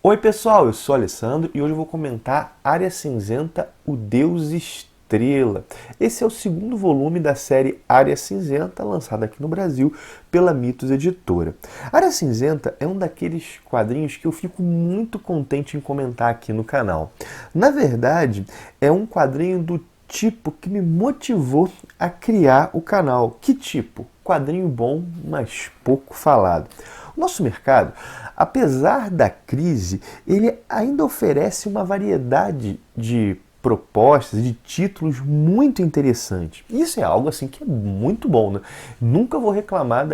Oi pessoal, eu sou o Alessandro e hoje eu vou comentar Área Cinzenta, o Deus Estrela. Esse é o segundo volume da série Área Cinzenta, lançada aqui no Brasil pela Mitos Editora. Área Cinzenta é um daqueles quadrinhos que eu fico muito contente em comentar aqui no canal. Na verdade, é um quadrinho do tipo que me motivou a criar o canal. Que tipo? Quadrinho bom, mas pouco falado. O nosso mercado, apesar da crise, ele ainda oferece uma variedade de propostas, de títulos muito interessantes. Isso é algo assim que é muito bom, né? Nunca vou reclamar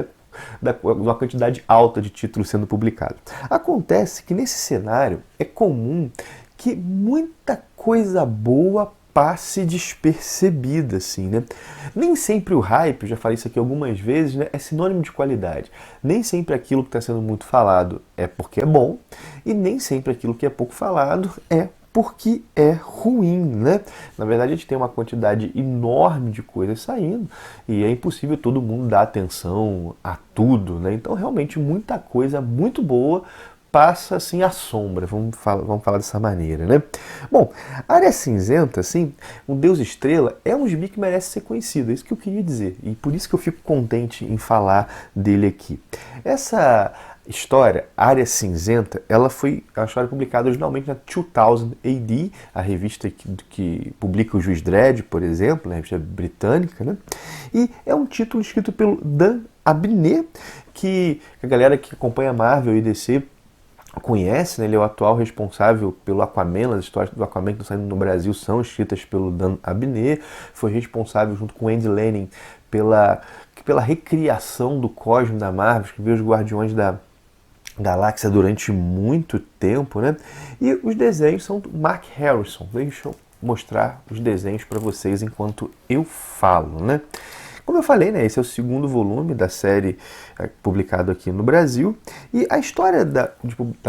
da uma quantidade alta de títulos sendo publicados. Acontece que nesse cenário é comum que muita coisa boa passe despercebida, assim, né? Nem sempre o hype, eu já falei isso aqui algumas vezes, né, é sinônimo de qualidade. Nem sempre aquilo que está sendo muito falado é porque é bom, e nem sempre aquilo que é pouco falado é porque é ruim, né? Na verdade, a gente tem uma quantidade enorme de coisas saindo e é impossível todo mundo dar atenção a tudo, né? Então, realmente, muita coisa muito boa passa assim à sombra, vamos falar dessa maneira, né? Bom, Área Cinzenta, assim, o Deus Estrela é um gibi que merece ser conhecido, é isso que eu queria dizer, e por isso que eu fico contente em falar dele aqui. Essa história, Área Cinzenta, ela foi uma história publicada originalmente na 2000 AD, a revista que publica o Juiz Dredd, por exemplo, a revista britânica, né? E é um título escrito pelo Dan Abnett, que a galera que acompanha Marvel e DC conhece, né? Ele é o atual responsável pelo Aquaman. As histórias do Aquaman que estão saindo no Brasil são escritas pelo Dan Abnett, foi responsável junto com Andy Lanning pela recriação do cosmo da Marvel, escreveu os Guardiões da Galáxia durante muito tempo, né? E os desenhos são do Mark Harrison. Deixa eu mostrar os desenhos para vocês enquanto eu falo, né? Como eu falei, né, esse é o segundo volume da série publicado aqui no Brasil. E a história da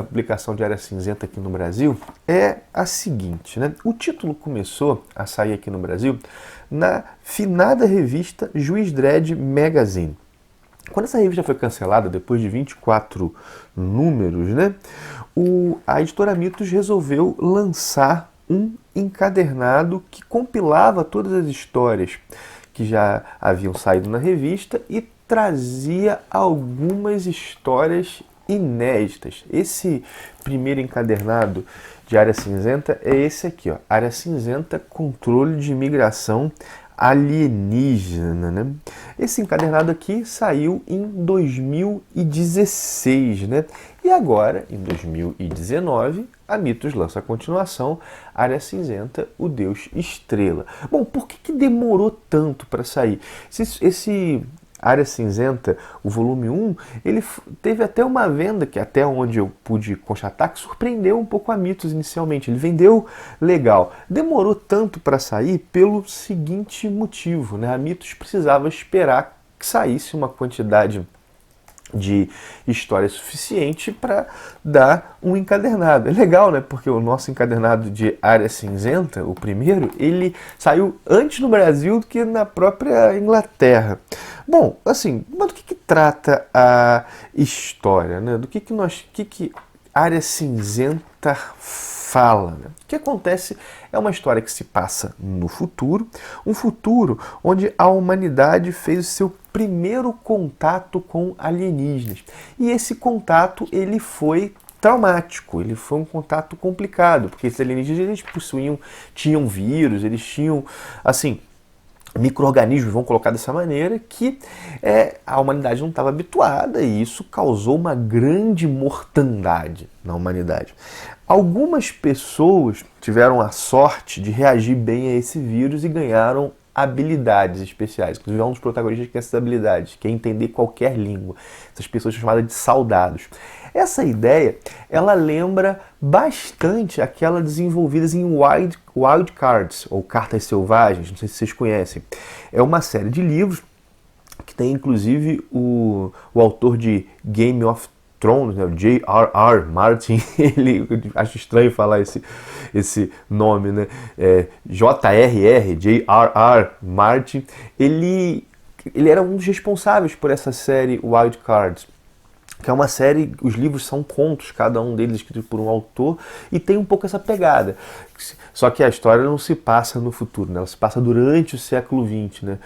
publicação de Área Cinzenta aqui no Brasil é a seguinte, né? O título começou a sair aqui no Brasil na finada revista Juiz Dredd Magazine. Quando essa revista foi cancelada, depois de 24 números, né, a editora Mitos resolveu lançar um encadernado que compilava todas as histórias que já haviam saído na revista e trazia algumas histórias inéditas. Esse primeiro encadernado de Área Cinzenta é esse aqui, ó, Área Cinzenta, Controle de Imigração Alienígena, né? Esse encadernado aqui saiu em 2016, né? E agora, em 2019, a Mitos lança a continuação, Área Cinzenta, o Deus Estrela. Bom, por que demorou tanto para sair? Esse Área Cinzenta, o volume 1, ele teve até uma venda, que até onde eu pude constatar, que surpreendeu um pouco a Mitos inicialmente. Ele vendeu legal. Demorou tanto para sair pelo seguinte motivo, né? A Mitos precisava esperar que saísse uma quantidade de história suficiente para dar um encadernado. É legal, né? Porque o nosso encadernado de Área Cinzenta, o primeiro, ele saiu antes no Brasil do que na própria Inglaterra. Bom, assim, mas do que trata a história, né? Do que Área Cinzenta fala, né? O que acontece é uma história que se passa no futuro, um futuro onde a humanidade fez o seu primeiro contato com alienígenas. E esse contato, ele foi traumático, ele foi um contato complicado, porque esses alienígenas, eles tinham vírus, eles tinham, assim, micro-organismos, vão colocar dessa maneira, que a humanidade não estava habituada e isso causou uma grande mortandade na humanidade. Algumas pessoas tiveram a sorte de reagir bem a esse vírus e ganharam habilidades especiais. Inclusive, é um dos protagonistas que tem essas habilidades, que é entender qualquer língua. Essas pessoas são chamadas de soldados. Essa ideia, ela lembra bastante aquela desenvolvida em Wild Cards, ou Cartas Selvagens, não sei se vocês conhecem. É uma série de livros que tem, inclusive, o autor de Game of Thrones, né, o J.R.R. Martin, acho estranho falar esse nome, né? J.R.R. Martin, ele era um dos responsáveis por essa série Wild Cards, que é uma série, os livros são contos, cada um deles escrito por um autor, e tem um pouco essa pegada. Só que a história não se passa no futuro, né? Ela se passa durante o século XX, né?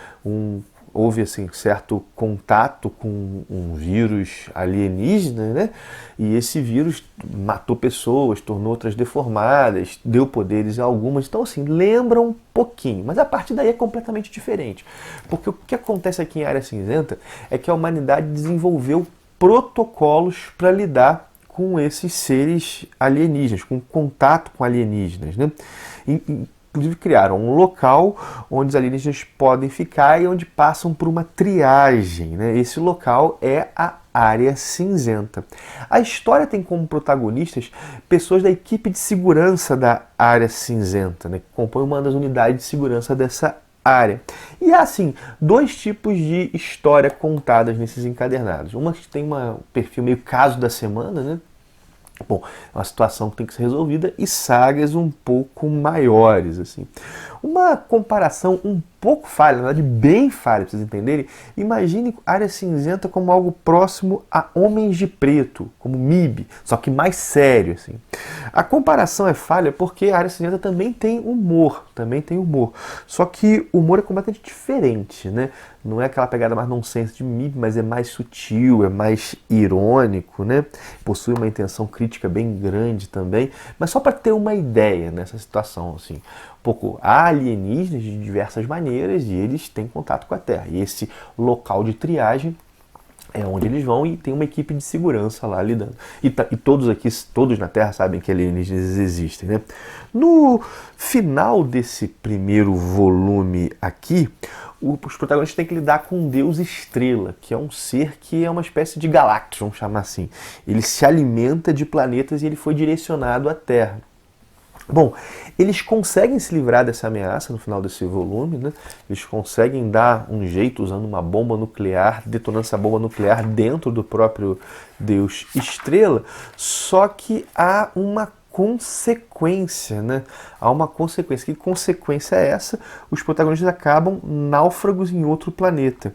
Houve assim, certo contato com um vírus alienígena, né? E esse vírus matou pessoas, tornou outras deformadas, deu poderes a algumas. Então, assim, lembra um pouquinho, mas a partir daí é completamente diferente. Porque o que acontece aqui em Área Cinzenta é que a humanidade desenvolveu protocolos para lidar com esses seres alienígenas, com contato com alienígenas, né? Inclusive criaram um local onde os alienígenas podem ficar e onde passam por uma triagem, né? Esse local é a Área Cinzenta. A história tem como protagonistas pessoas da equipe de segurança da Área Cinzenta, né? Que compõem uma das unidades de segurança dessa área. E há, assim, dois tipos de história contadas nesses encadernados. Uma que tem um perfil meio caso da semana, né? Bom, é uma situação que tem que ser resolvida, e sagas um pouco maiores, assim. Uma comparação um pouco falha, na verdade bem falha, para vocês entenderem. Imagine Área Cinzenta como algo próximo a Homens de Preto, como MIB, só que mais sério, assim. A comparação é falha porque a Área Cinzenta também tem humor, Só que o humor é completamente diferente, né? Não é aquela pegada mais nonsense de MIB, mas é mais sutil, é mais irônico, né? Possui uma intenção crítica bem grande também, mas só para ter uma ideia nessa situação, assim. Um pouco, há alienígenas de diversas maneiras e eles têm contato com a Terra. E esse local de triagem é onde eles vão e tem uma equipe de segurança lá lidando. E todos aqui, todos na Terra sabem que alienígenas existem, né? No final desse primeiro volume aqui, os protagonistas têm que lidar com um deus estrela, que é um ser que é uma espécie de Galactus, vamos chamar assim. Ele se alimenta de planetas e ele foi direcionado à Terra. Bom, eles conseguem se livrar dessa ameaça no final desse volume, né? Eles conseguem dar um jeito usando uma bomba nuclear, detonando essa bomba nuclear dentro do próprio Deus Estrela, só que há uma consequência, né? Há uma consequência. Que consequência é essa? Os protagonistas acabam náufragos em outro planeta.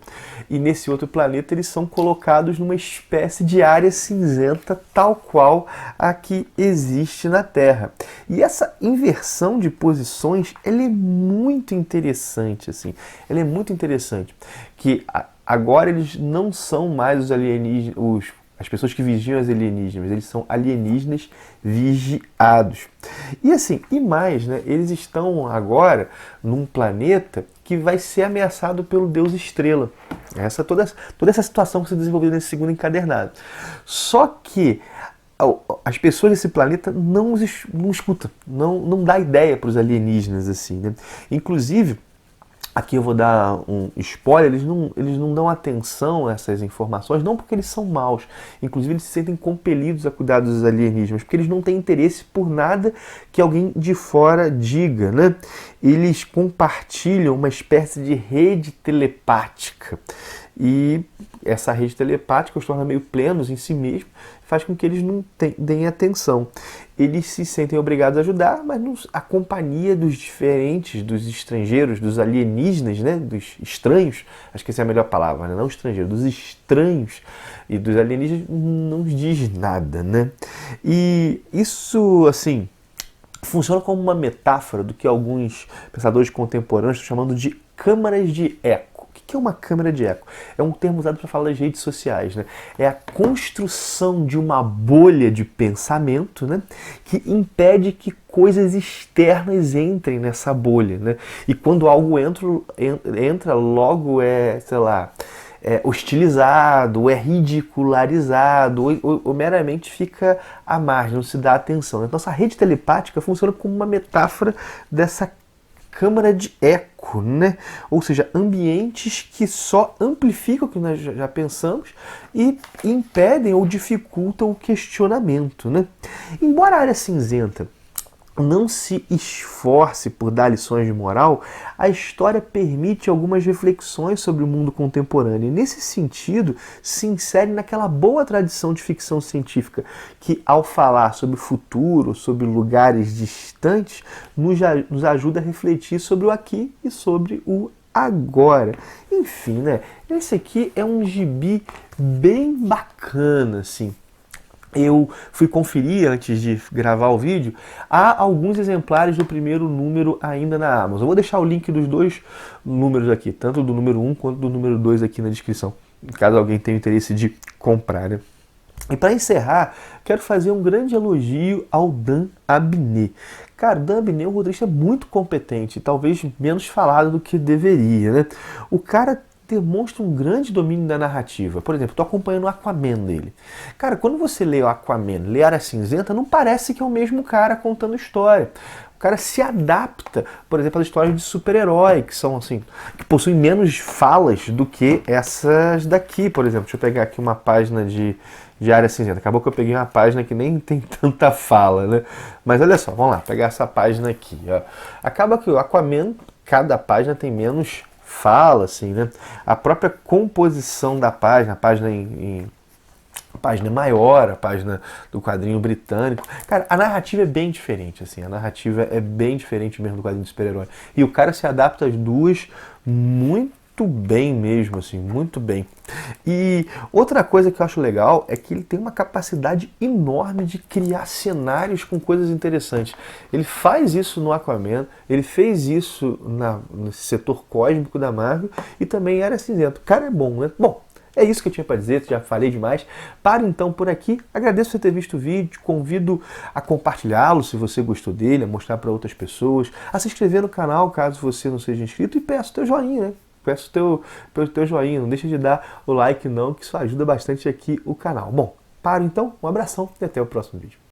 E nesse outro planeta eles são colocados numa espécie de área cinzenta, tal qual a que existe na Terra. E essa inversão de posições, ela é muito interessante, assim. Ela é muito interessante. Que agora eles não são mais os alienígenas, as pessoas que vigiam as alienígenas, eles são alienígenas vigiados. E assim, e mais, né? Eles estão agora num planeta que vai ser ameaçado pelo Deus Estrela. Toda essa situação que se desenvolveu nesse segundo encadernado. Só que as pessoas desse planeta não escutam, não dá ideia para os alienígenas, assim, né? Inclusive, aqui eu vou dar um spoiler, eles não dão atenção a essas informações, não porque eles são maus, inclusive eles se sentem compelidos a cuidar dos alienígenas, porque eles não têm interesse por nada que alguém de fora diga, né? Eles compartilham uma espécie de rede telepática, e essa rede telepática os torna meio plenos em si mesmo, faz com que eles não deem atenção. Eles se sentem obrigados a ajudar, mas a companhia dos diferentes, dos estrangeiros, dos alienígenas, né? Dos estranhos, acho que essa é a melhor palavra, né? Não estrangeiro, dos estranhos e dos alienígenas não nos diz nada, né? E isso, assim, funciona como uma metáfora do que alguns pensadores contemporâneos estão chamando de câmaras de eco. O que é uma câmara de eco? É um termo usado para falar das redes sociais, né? É a construção de uma bolha de pensamento, né? Que impede que coisas externas entrem nessa bolha, né? E quando algo entra logo sei lá, hostilizado, é ridicularizado, ou meramente fica à margem, não se dá atenção. Então essa rede telepática funciona como uma metáfora dessa câmara de eco, né? Ou seja, ambientes que só amplificam o que nós já pensamos e impedem ou dificultam o questionamento, né? Embora a Área Cinzenta não se esforce por dar lições de moral, a história permite algumas reflexões sobre o mundo contemporâneo. E nesse sentido, se insere naquela boa tradição de ficção científica que, ao falar sobre o futuro, sobre lugares distantes, nos ajuda a refletir sobre o aqui e sobre o agora. Enfim, né? Esse aqui é um gibi bem bacana, assim. Eu fui conferir antes de gravar o vídeo, há alguns exemplares do primeiro número ainda na Amazon. Eu vou deixar o link dos dois números aqui, tanto do número 1 quanto do número 2 aqui na descrição, caso alguém tenha interesse de comprar, né? E para encerrar, quero fazer um grande elogio ao Dan Abney. Cara, Dan Abney é um roteirista muito competente, talvez menos falado do que deveria, né? O cara demonstra um grande domínio da narrativa. Por exemplo, estou acompanhando o Aquaman dele. Cara, quando você lê o Aquaman, lê Área Cinzenta, não parece que é o mesmo cara contando história. O cara se adapta, por exemplo, às histórias de super-herói, que são assim, que possuem menos falas do que essas daqui, por exemplo. Deixa eu pegar aqui uma página de Área Cinzenta. Acabou que eu peguei uma página que nem tem tanta fala, né? Mas olha só, vamos lá, pegar essa página aqui. Ó. Acaba que o Aquaman, cada página tem menos fala, assim, né? A própria composição da página, a página a página é maior, a página do quadrinho britânico. Cara, a narrativa é bem diferente, assim. A narrativa é bem diferente mesmo do quadrinho de super-herói. E o cara se adapta às duas muito bem mesmo, assim, muito bem. E outra coisa que eu acho legal é que ele tem uma capacidade enorme de criar cenários com coisas interessantes. Ele faz isso no Aquaman, ele fez isso no setor cósmico da Marvel e também em Área Cinzenta. O cara é bom, né? Bom, é isso que eu tinha para dizer, já falei demais. Paro então por aqui. Agradeço por ter visto o vídeo, convido a compartilhá-lo se você gostou dele, a mostrar para outras pessoas, a se inscrever no canal caso você não seja inscrito e peço teu joinha, né? Peço teu joinha, não deixa de dar o like não, que isso ajuda bastante aqui o canal. Bom, paro então, um abração e até o próximo vídeo.